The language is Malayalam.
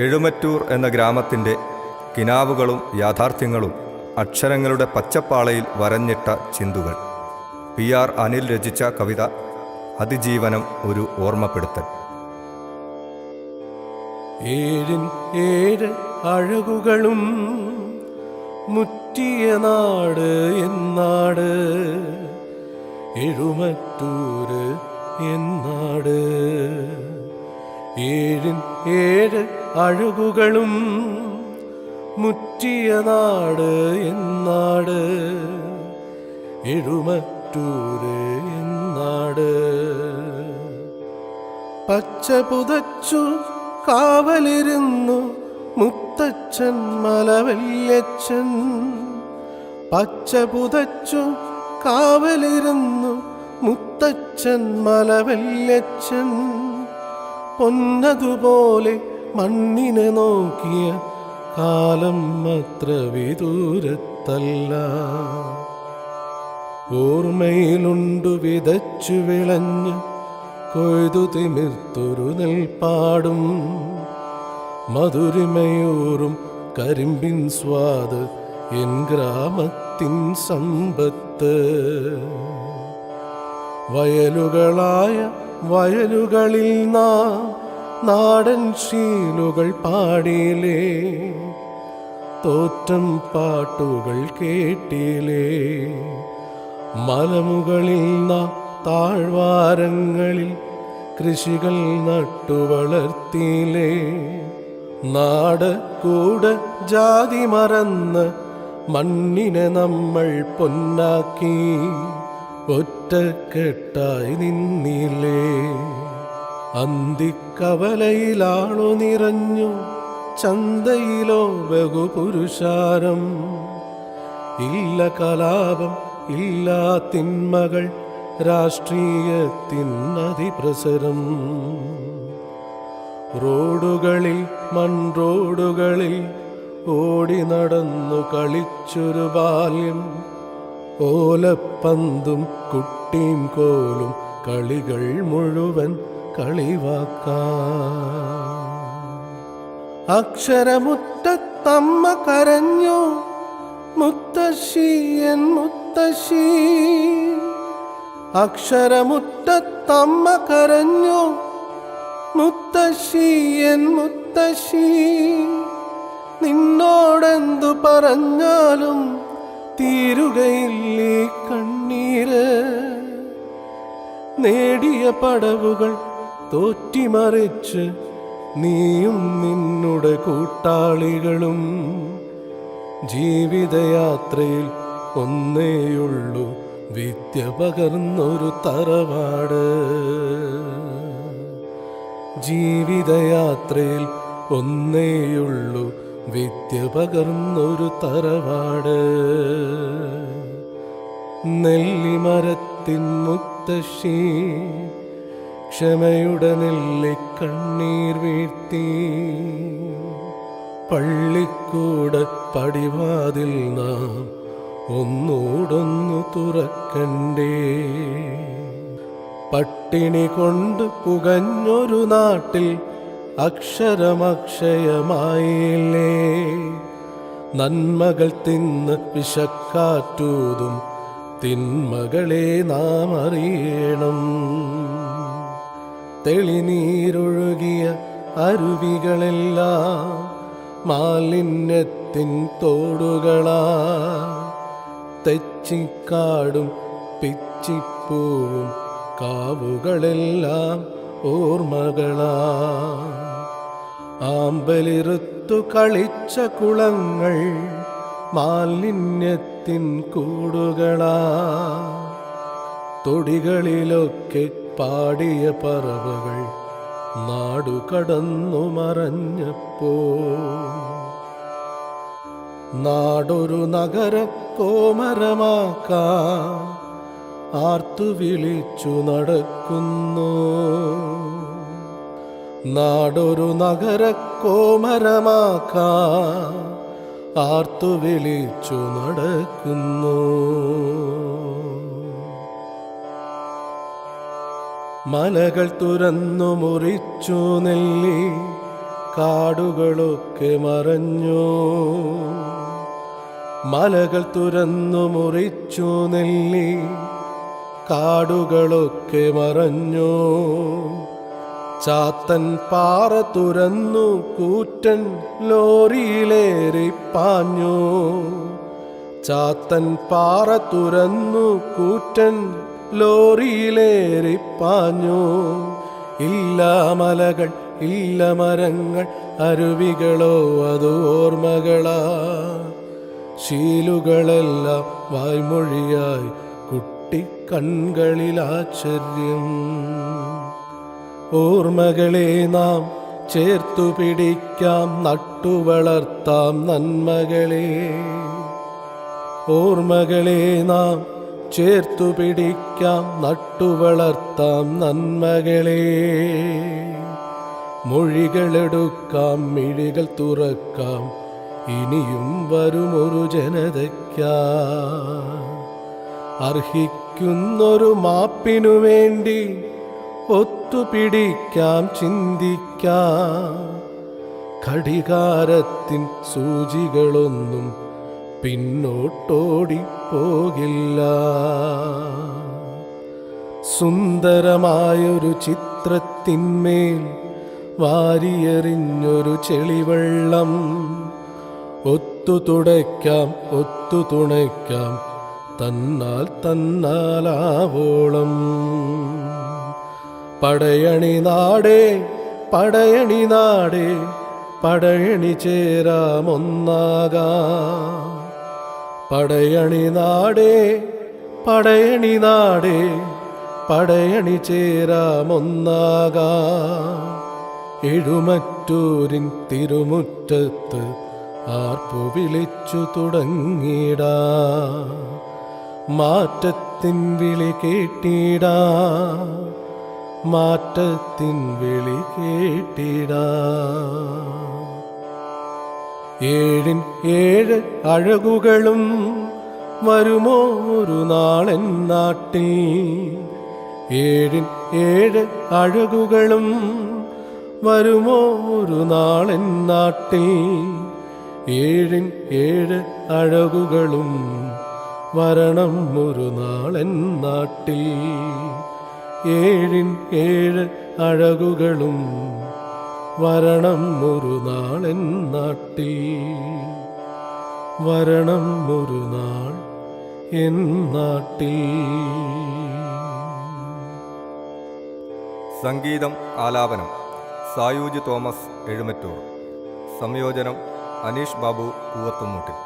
എഴുമറ്റൂർ എന്ന ഗ്രാമത്തിൻ്റെ കിനാവുകളും യാഥാർത്ഥ്യങ്ങളും അക്ഷരങ്ങളുടെ പച്ചപ്പാളയിൽ വരഞ്ഞിട്ട ചിന്തുകൾ. PR അനിൽ രചിച്ച കവിത അതിജീവനം, ഒരു ഓർമ്മപ്പെടുത്തൽ. ഏഴിൻ ഏഴ് അഴകുകളും മുറ്റിയ നാട് എന്നാട്, എഴുമറ്റൂര് എന്നാട്. ഏഴിൻ ഏഴ് അഴകുകളും മുറ്റിയ നാട് എന്നാട്, എഴുമറ്റൂര് എന്നാട്. പച്ച പുതച്ചു കാവലിരുന്നു മുത്തച്ഛൻ മലവല്യച്ഛൻ. പച്ച പുതച്ചു കാവലിരുന്നു മുത്തച്ഛൻ മലവല്യച്ഛൻ. പൊന്നതുപോലെ മണ്ണിനെ നോക്കിയ കാലം അത്ര വിദൂരത്തല്ല. ഓർമ്മയിലുണ്ടു വിതച്ചു വിളഞ്ഞ് കൊയ്തു തിമിർത്തൊരു നെൽപ്പാടും, മധുരിമയൂറും കരിമ്പിൻ സ്വാദ് എൻ ഗ്രാമത്തിൻ സമ്പത്ത്. വയലുകളായ വയലുകളിൽ നാടൻ ശീലുകൾ പാടിയിലേ, തോറ്റം പാട്ടുകൾ കേട്ടിലേ. മലമുകളിൽ താഴ്വാരങ്ങളിൽ കൃഷികൾ നട്ടുവളർത്തിയിലേ. നാട് കൂടെ ജാതി മറന്ന് മണ്ണിനെ നമ്മൾ പൊന്നാക്കി ഒറ്റക്കെട്ടായി നിന്നില്ലേ. അന്തിക്കവലയിലാണു നിറഞ്ഞു ചന്തയിലോ ബഹുപുരുഷാരം. ഇല്ല കലാപം, ഇല്ല തിന്മകൾ, രാഷ്ട്രീയത്തിനതിപ്രസരം. റോഡുകളിൽ മൺറോഡുകളിൽ ഓടി നടന്നു കളിച്ചൊരു ബാല്യം. ഓലപ്പന്തും കുട്ടിയും കോലും കളികൾ മുഴുവൻ കളിവാക്കാം. അക്ഷരമുറ്റത്തമ്മ കരഞ്ഞു മുത്തശ്ശി എൻ മുത്തശ്ശി. അക്ഷരമുറ്റത്തമ്മ കരഞ്ഞു മുത്തശ്ശി എൻ മുത്തശ്ശി. നിന്നോടെന്തു പറഞ്ഞാലും തീരുകയില്ലേ കണ്ണീര്. നേടിയ പടവുകൾ തോറ്റിമറിച്ച് നീയും നിന്നുടെ കൂട്ടാളികളും ജീവിതയാത്രയിൽ ഒന്നേയുള്ളൂ വിദ്യ പകർന്നൊരു തറവാട്. ജീവിതയാത്രയിൽ ഒന്നേയുള്ളൂ വിദ്യ പകർന്നൊരു തറവാട്. നെല്ലിമരത്തിൻ മുത്തശ്ശി ക്ഷമയുടെ നെല്ലിക്കണ്ണീർ വീഴ്ത്തി. പള്ളിക്കൂട പടിവാതിൽ നാം ഒന്നോടൊന്നു തുറക്കണ്ടേ. പട്ടിണി കൊണ്ട് പുകഞ്ഞൊരു നാട്ടിൽ അക്ഷരമക്ഷയമായില്ലേ. നന്മകൾ തിന്ന് വിശക്കാറ്റൂതും തിന്മകളെ നാം അറിയണം. തെളിനീരൊഴുകിയ അരുവികളെല്ലാം മാലിന്യത്തിൻ തോടുകളാ. തെച്ചിക്കാടും പിച്ചിപ്പൂവും കാവുകളെല്ലാം ഓർമ്മകളാ. ആമ്പലിറുത്തു കളിച്ച കുളങ്ങൾ മാലിന്യത്തിൻ കൂടുകളാ. തൊടികളിലൊക്കെ പാടിയ പറവകൾ നാടുകടന്നു മറഞ്ഞപ്പോ. നാടൊരു നഗര കോമരമാക്കാൻ ആർത്തു വിളിച്ചു നടക്കുന്നു. നാടൊരു നഗര കോമരമാക്കാൻ ആർത്തു വിളിച്ചു നടക്കുന്നു. മലകൾ തുറന്നു മുറിച്ചു നെല്ലി കാടുകളൊക്കെ മറഞ്ഞു, മലകൾ തുറന്നു മുറിച്ചു നെല്ലി, കാടുകളൊക്കെ മറഞ്ഞു. ചാത്തൻ പാറ തുറന്നു കൂറ്റൻ ലോറിയിലേറി പാഞ്ഞു, ചാത്തൻ പാറ തുറന്നു കൂറ്റൻ ലോറിയിലേറി പാഞ്ഞു. ഇല്ല മലകൾ ഇല്ല മരങ്ങൾ, അരുവികളോ അത് ഓർമ്മകളാ, ശീലുകളെല്ലാം വായ്മൊഴിയായി കുട്ടിക്കൺകളിൽ ആശ്ചര്യം. ഓർമ്മകളെ നാം ചേർത്തു പിടിക്കാം, നട്ടുവളർത്താം നന്മകളെ. ഓർമ്മകളെ നാം ചേർത്തു പിടിക്കാം, നട്ടുവളർത്താം നന്മകളെ. മൊഴികളെടുക്കാം, മിഴികൾ തുറക്കാം, ഇനിയും വരുമൊരു ജനതയ്ക്കാ. അർഹിക്കുന്നൊരു മാപ്പിനു വേണ്ടി ഒത്തുപിടിക്കാം, ചിന്തിക്കാം. ഘടികാരത്തിൻ സൂചികളൊന്നും പിന്നോട്ടോടി പോകില്ല. സുന്ദരമായൊരു ചിത്രത്തിന്മേൽ വാരിയെറിഞ്ഞൊരു ചെളിവെള്ളം ഒത്തു തുടയ്ക്കാം, ഒത്തു തുണയ്ക്കാം, തന്നാൽ തന്നാലാവോളം. പടയണി നാടേ പടയണി നാടേ, പടയണി ചേരാമൊന്നാകാം. പടയണി നാടേ പടയണി നാടേ, പടയണി ചേരാമൊന്നാകാം. എഴുമറ്റൂരിൻ തിരുമുറ്റത്ത് ആർപ്പു വിളിച്ചു തുടങ്ങിടാ, മാറ്റത്തിൻ വിളി കേട്ടിടാ, മാറ്റത്തിൻ വിളി കേട്ടിടാ. ഏഴിൻ ഏഴ് അഴകുകളും വരുമോ ഒരു നാളൻ നാട്ടിൽ. ഏഴിൻ ഏഴ് അഴകുകളും വരുമോ ഒരു നാളൻ നാട്ടിൽ. ഏഴിൻ ഏഴ് അഴകുകളും വരണം ഒരു നാളൻ നാട്ടിൽ. ഏഴിൻ ഏഴ് അഴകുകളും വരണം ഒരു നാളൻ നാട്ടിൽ. വരണം ഒരു നാൾ എൻ നാട്ടിൽ. സംഗീതം ആലാപനം സായൂജ് തോമസ് എഴുമറ്റൂർ. സംയോജനം അനീഷ് ബാബു പൂവത്തുമൂട്ടിൽ.